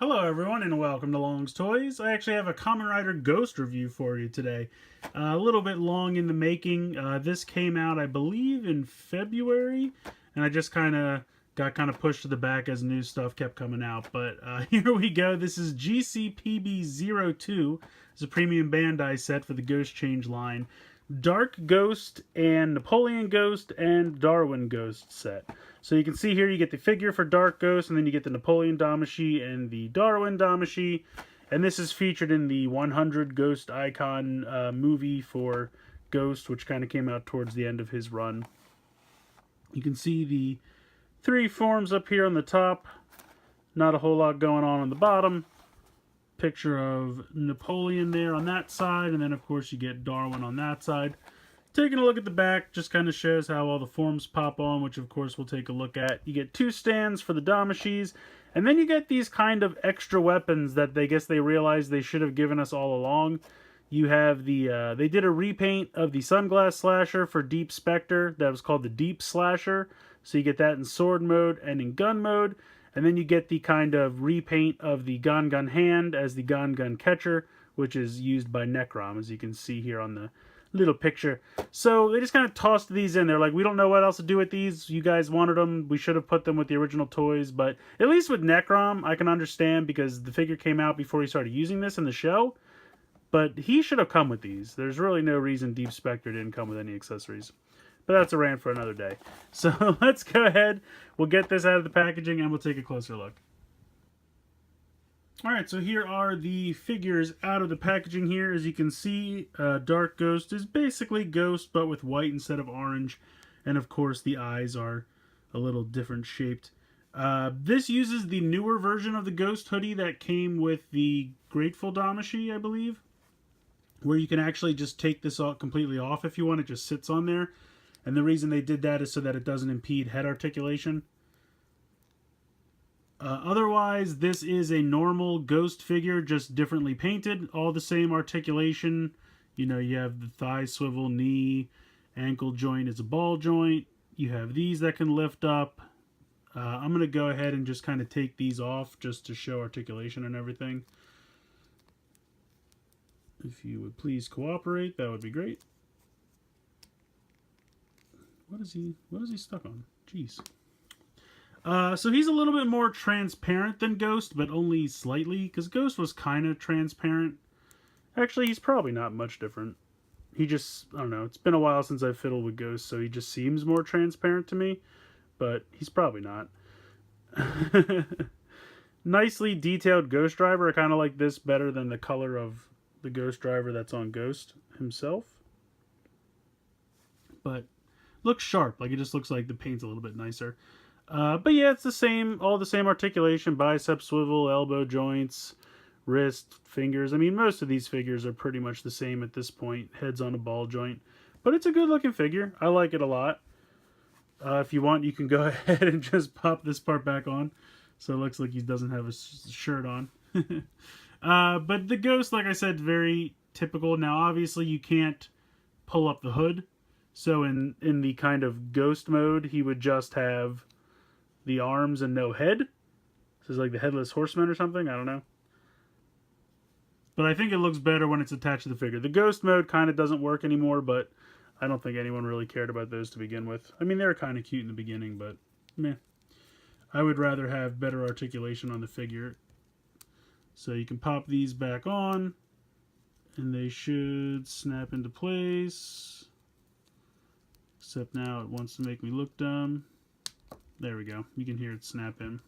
Hello everyone and welcome to Long's Toys. I actually have a Kamen Rider Ghost review for you today. A little bit long in the making. This came out I believe in February and I just got pushed to the back as new stuff kept coming out. But here we go. This is GCPB02. It's a premium Bandai set for the Ghost Change line. Dark Ghost and Napoleon Ghost and Darwin Ghost set. So you can see here you get the figure for Dark Ghost, and then you get the Napoleon Damashi and the Darwin Damashi. And this is featured in the 100 Ghost Icon movie for Ghost, which kind of came out towards the end of his run. You can see the three forms up here on the top. Not a whole lot going on the bottom. Picture of Napoleon there on that side, and then of course you get Darwin on that side. Taking a look at the back just kind of shows how all the forms pop on, which of course we'll take a look at. You get two stands for the Damashis, and then you get these kind of extra weapons that they realized they should have given us all along. You have the, they did a repaint of the Sunglass Slasher for Deep Spectre that was called the Deep Slasher. So you get that in sword mode and in gun mode. And then you get the kind of repaint of the Gun Hand as the Gun Catcher, which is used by Necrom, as you can see here on the little picture. So they just kind of tossed these in. They're like, we don't know what else to do with these. You guys wanted them. We should have put them with the original toys. But at least with Necrom, I can understand because the figure came out before he started using this in the show. But he should have come with these. There's really no reason Deep Spectre didn't come with any accessories. But that's a rant for another day. So let's go ahead. We'll get this out of the packaging and we'll take a closer look. Alright, so here are the figures out of the packaging here. As you can see, Dark Ghost is basically Ghost, but with white instead of orange. And of course, the eyes are a little different shaped. This uses the newer version of the Ghost hoodie that came with the Grateful Damashi, I believe. Where you can actually just take this all completely off if you want. It just sits on there. And the reason they did that is so that it doesn't impede head articulation. Otherwise, this is a normal Ghost figure, just differently painted. All the same articulation. You know, you have the thigh swivel, knee, ankle joint is a ball joint. You have these that can lift up. I'm going to go ahead and just kind of take these off just to show articulation and everything. If you would please cooperate, that would be great. What is he stuck on? Jeez. So he's a little bit more transparent than Ghost, but only slightly, because Ghost was kind of transparent. Actually, he's probably not much different. He just, I don't know, it's been a while since I've fiddled with Ghost, so he just seems more transparent to me, but he's probably not. Nicely detailed Ghost Driver. I kind of like this better than the color of the Ghost Driver that's on Ghost himself. But looks sharp, like it just looks like the paint's a little bit nicer. But yeah, it's the same, all the same articulation, bicep swivel, elbow joints, wrist, fingers. I mean, most of these figures are pretty much the same at this point. Head's on a ball joint. But it's a good looking figure. I like it a lot. If you want, you can go ahead and just pop this part back on. So it looks like he doesn't have a shirt on. But the Ghost, like I said, very typical. Now, obviously, you can't pull up the hood. So in the kind of Ghost mode, he would just have the arms and no head. This is like the Headless Horseman or something. I don't know. But I think it looks better when it's attached to the figure. The Ghost mode kind of doesn't work anymore, but I don't think anyone really cared about those to begin with. I mean, they were kind of cute in the beginning, but meh. I would rather have better articulation on the figure. So you can pop these back on, and they should snap into place. Except now it wants to make me look dumb. There we go. You can hear it snap in.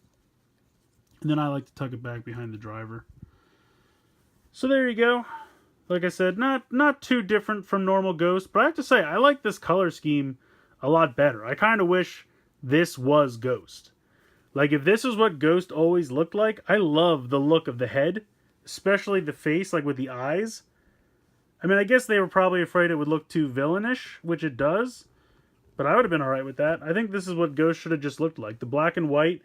And then I like to tuck it back behind the driver. So there you go. Like I said, not too different from normal Ghost, but I have to say, I like this color scheme a lot better. I kind of wish this was Ghost. Like, if this is what Ghost always looked like, I love the look of the head, especially the face, like with the eyes. I mean, I guess they were probably afraid it would look too villainish, which it does. But I would have been alright with that. I think this is what Ghost should have just looked like. The black and white,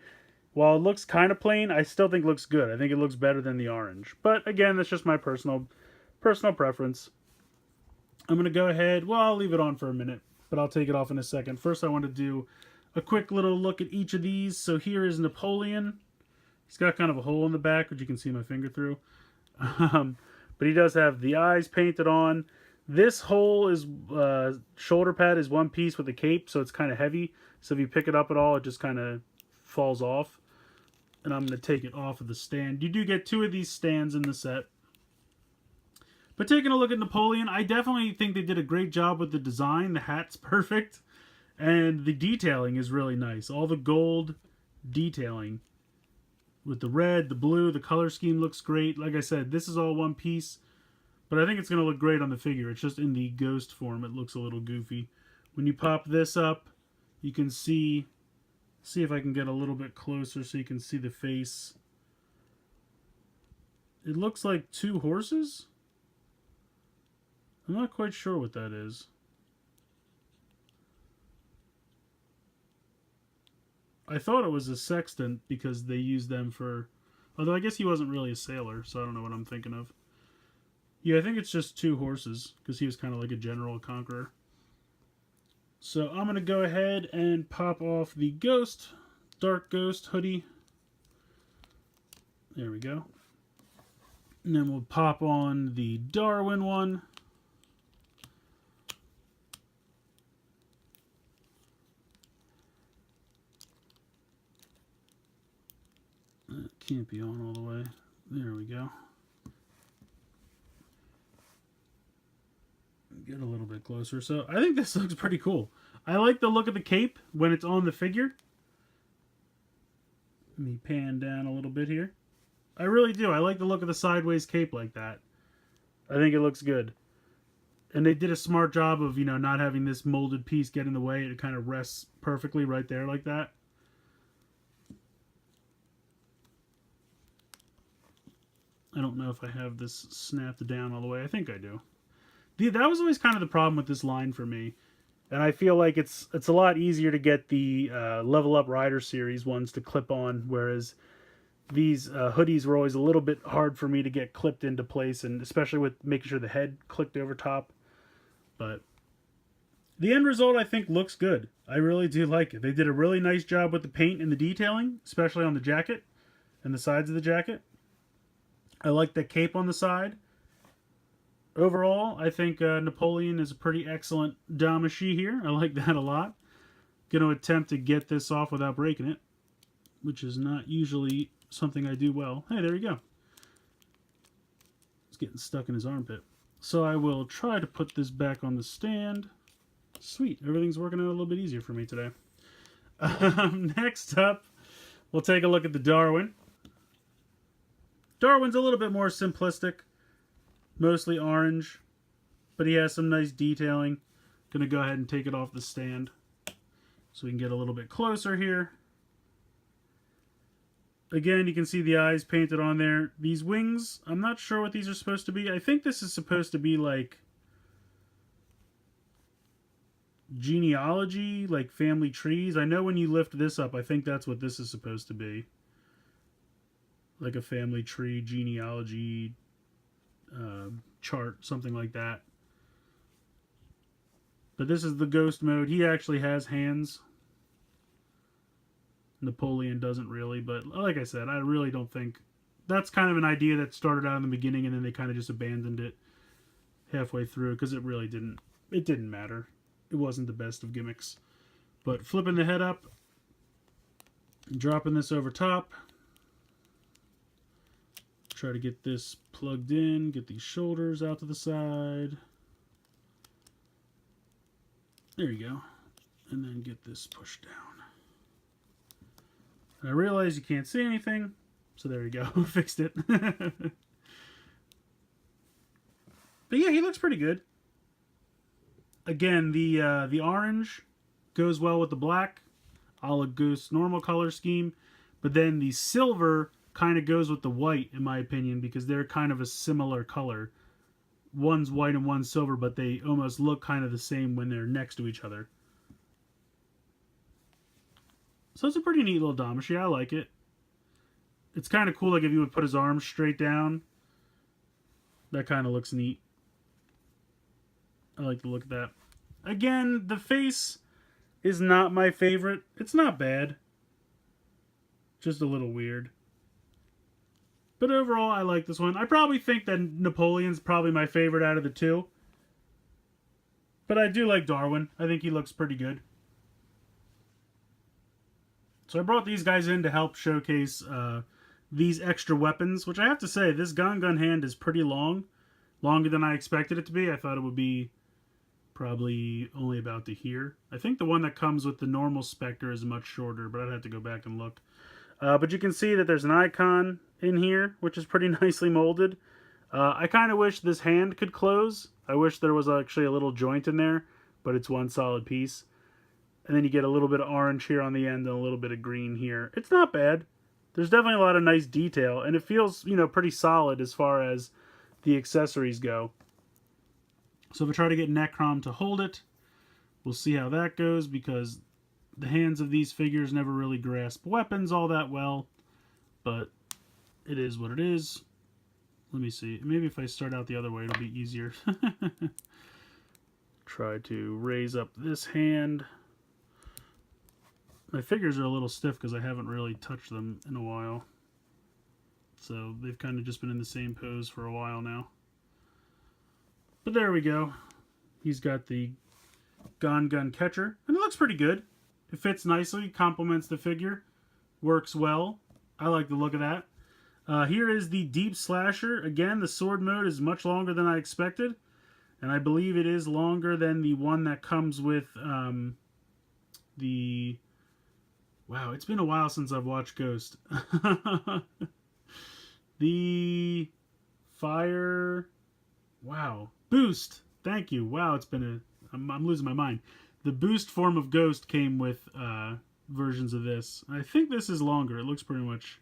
while it looks kind of plain, I still think it looks good. I think it looks better than the orange. But again, that's just my personal preference. I'm going to go ahead, well, I'll leave it on for a minute, but I'll take it off in a second. First, I want to do a quick little look at each of these. So here is Napoleon. He's got kind of a hole in the back, which you can see my finger through. But he does have the eyes painted on. This whole is shoulder pad is one piece with a cape, so it's kind of heavy. So if you pick it up at all, it just kind of falls off. And I'm going to take it off of the stand. You do get 2 of these stands in the set. But taking a look at Napoleon, I definitely think they did a great job with the design. The hat's perfect. And the detailing is really nice. All the gold detailing with the red, the blue, the color scheme looks great. Like I said, this is all one piece. But I think it's going to look great on the figure. It's just in the ghost form. It looks a little goofy. When you pop this up, you can see if I can get a little bit closer so you can see the face. It looks like 2 horses. I'm not quite sure what that is. I thought it was a sextant because they used them for... Although I guess he wasn't really a sailor, so I don't know what I'm thinking of. Yeah, I think it's just 2 horses because he was kind of like a general conqueror. So I'm going to go ahead and pop off the Ghost, Dark Ghost hoodie. There we go. And then we'll pop on the Darwin one. That can't be on all the way. There we go. Get a little bit closer. So I think this looks pretty cool. I like the look of the cape when it's on the figure. Let me pan down a little bit here. I really do. I like the look of the sideways cape like that. I think it looks good. And they did a smart job of, you know, not having this molded piece get in the way. It kind of rests perfectly right there like that. I don't know if I have this snapped down all the way. I think I do. That was always kind of the problem with this line for me. And I feel like it's a lot easier to get the Level Up Rider series ones to clip on, whereas these hoodies were always a little bit hard for me to get clipped into place, and especially with making sure the head clicked over top. But the end result, I think, looks good. I really do like it. They did a really nice job with the paint and the detailing, especially on the jacket and the sides of the jacket. I like the cape on the side. Overall, I think Napoleon is a pretty excellent Damashi here. I like that a lot. Going to attempt to get this off without breaking it, which is not usually something I do well. Hey, there you go. It's getting stuck in his armpit. So I will try to put this back on the stand. Sweet, everything's working out a little bit easier for me today. Next up, we'll take a look at the Darwin. Darwin's a little bit more simplistic. Mostly orange, but he has some nice detailing. Gonna go ahead and take it off the stand so we can get a little bit closer here. Again, you can see the eyes painted on there. These wings, I'm not sure what these are supposed to be. I think this is supposed to be like genealogy, like family trees. I know when you lift this up, I think that's what this is supposed to be. Like a family tree, genealogy chart, something like that. But this is the ghost mode. He actually has hands. Napoleon doesn't really, but like I said, I really don't think... That's kind of an idea that started out in the beginning and then they kind of just abandoned it halfway through because it really didn't... It didn't matter. It wasn't the best of gimmicks. But flipping the head up, dropping this over top. Try to get this plugged in, get these shoulders out to the side. There you go. And then get this pushed down. And I realize you can't see anything, so there you go. Fixed it. But yeah, he looks pretty good. Again, the orange goes well with the black, a la Goose normal color scheme. But then the silver kind of goes with the white, in my opinion, because they're kind of a similar color. One's white and one's silver, but they almost look kind of the same when they're next to each other. So it's a pretty neat little Damashi. I like it. It's kind of cool, like if you would put his arms straight down. That kind of looks neat. I like the look of that. Again, the face is not my favorite. It's not bad. Just a little weird. But overall, I like this one. I probably think that Napoleon's probably my favorite out of the two. But I do like Darwin. I think he looks pretty good. So I brought these guys in to help showcase these extra weapons, which I have to say, this gun hand is pretty long. Longer than I expected it to be. I thought it would be probably only about to here. I think the one that comes with the normal Spectre is much shorter, but I'd have to go back and look. But you can see that there's an icon in here, which is pretty nicely molded. I kind of wish this hand could close. I wish there was actually a little joint in there, but it's one solid piece. And then you get a little bit of orange here on the end and a little bit of green here. It's not bad. There's definitely a lot of nice detail, and it feels, you know, pretty solid as far as the accessories go. So if I try to get Necrom to hold it, we'll see how that goes, because the hands of these figures never really grasp weapons all that well, but it is what it is. Let me see. Maybe if I start out the other way, it'll be easier. Try to raise up this hand. My fingers are a little stiff because I haven't really touched them in a while. So they've kind of just been in the same pose for a while now. But there we go. He's got the gun catcher, and it looks pretty good. It fits nicely, complements the figure, works well. I like the look of that. Here is the Deep Slasher. Again, the sword mode is much longer than I expected, and I believe it is longer than the one that comes with the... Wow, it's been a while since I've watched Ghost. The Fire... Wow. Boost. Thank you. Wow, it's been a... I'm losing my mind. The Boost form of Ghost came with versions of this. I think this is longer. It looks pretty much...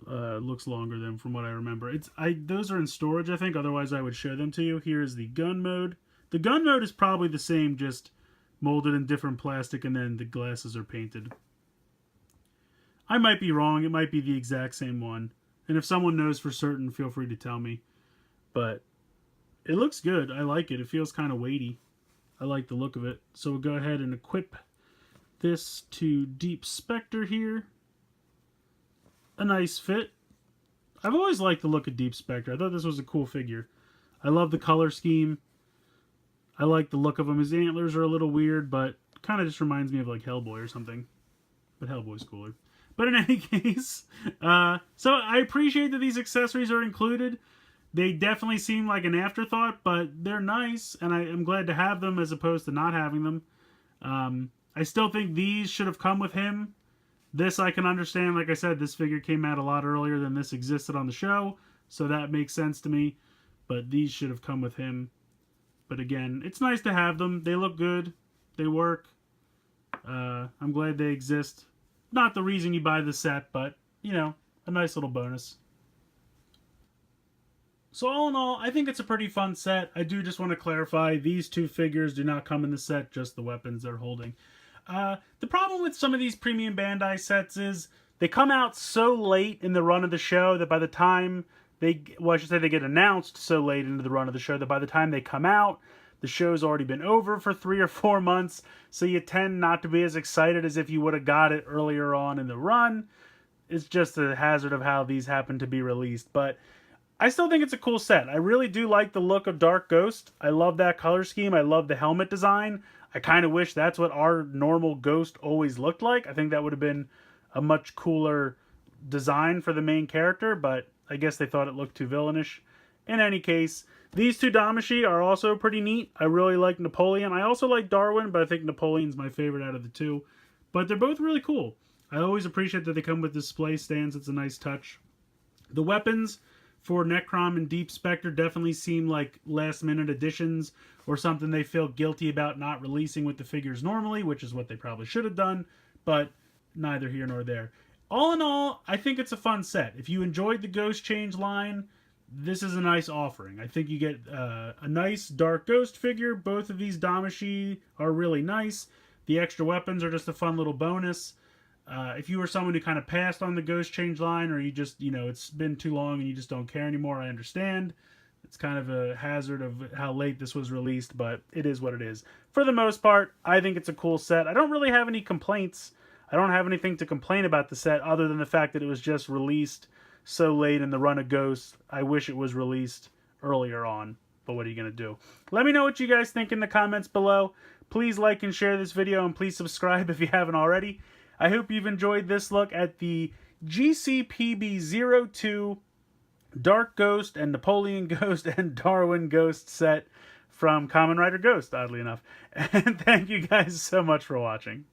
looks longer than from what I remember. Those are in storage, I think. Otherwise, I would show them to you. Here is the gun mode. The gun mode is probably the same, just molded in different plastic, and then the glasses are painted. I might be wrong. It might be the exact same one. And if someone knows for certain, feel free to tell me. But it looks good. I like it. It feels kind of weighty. I like the look of it. So we'll go ahead and equip this to Deep Spectre here. A nice fit. I've always liked the look of Deep Spectre. I thought this was a cool figure. I love the color scheme. I like the look of him. His antlers are a little weird, but kind of just reminds me of like Hellboy or something. But Hellboy's cooler. But in any case, so I appreciate that these accessories are included. They definitely seem like an afterthought, but they're nice, and I'm glad to have them as opposed to not having them. I still think these should have come with him. This I can understand. Like I said, this figure came out a lot earlier than this existed on the show, so that makes sense to me. But these should have come with him. But again, it's nice to have them. They look good. They work. I'm glad they exist. Not the reason you buy the set, but, you know, a nice little bonus. So all in all, I think it's a pretty fun set. I do just want to clarify, these two figures do not come in the set, just the weapons they're holding. The problem with some of these premium Bandai sets is they come out so late in the run of the show that by the time they, well, I should say they get announced so late into the run of the show that by the time they come out, the show's already been over for 3 or 4 months, so you tend not to be as excited as if you would have got it earlier on in the run. It's just a hazard of how these happen to be released, but I still think it's a cool set. I really do like the look of Dark Ghost. I love that color scheme. I love the helmet design. I kind of wish that's what our normal Ghost always looked like. I think that would have been a much cooler design for the main character, but I guess they thought it looked too villainish. In any case, these two Damashi are also pretty neat. I really like Napoleon. I also like Darwin, but I think Napoleon's my favorite out of the two. But they're both really cool. I always appreciate that they come with display stands. It's a nice touch. The weapons for Necrom and Deep Spectre definitely seem like last-minute additions or something they feel guilty about not releasing with the figures normally, which is what they probably should have done, but neither here nor there. All in all, I think it's a fun set. If you enjoyed the Ghost Change line, this is a nice offering. I think you get a nice Dark Ghost figure. Both of these Damashi are really nice. The extra weapons are just a fun little bonus. If you were someone who kind of passed on the Ghost Change line, or you just, you know, it's been too long and you just don't care anymore, I understand. It's kind of a hazard of how late this was released, but it is what it is. For the most part, I think it's a cool set. I don't really have any complaints. I don't have anything to complain about the set other than the fact that it was just released so late in the run of Ghost. I wish it was released earlier on, but what are you going to do? Let me know what you guys think in the comments below. Please like and share this video, and please subscribe if you haven't already. I hope you've enjoyed this look at the PBGC02 Dark Ghost and Napoleon Ghost and Darwin Ghost set from Kamen Rider Ghost, oddly enough. And thank you guys so much for watching.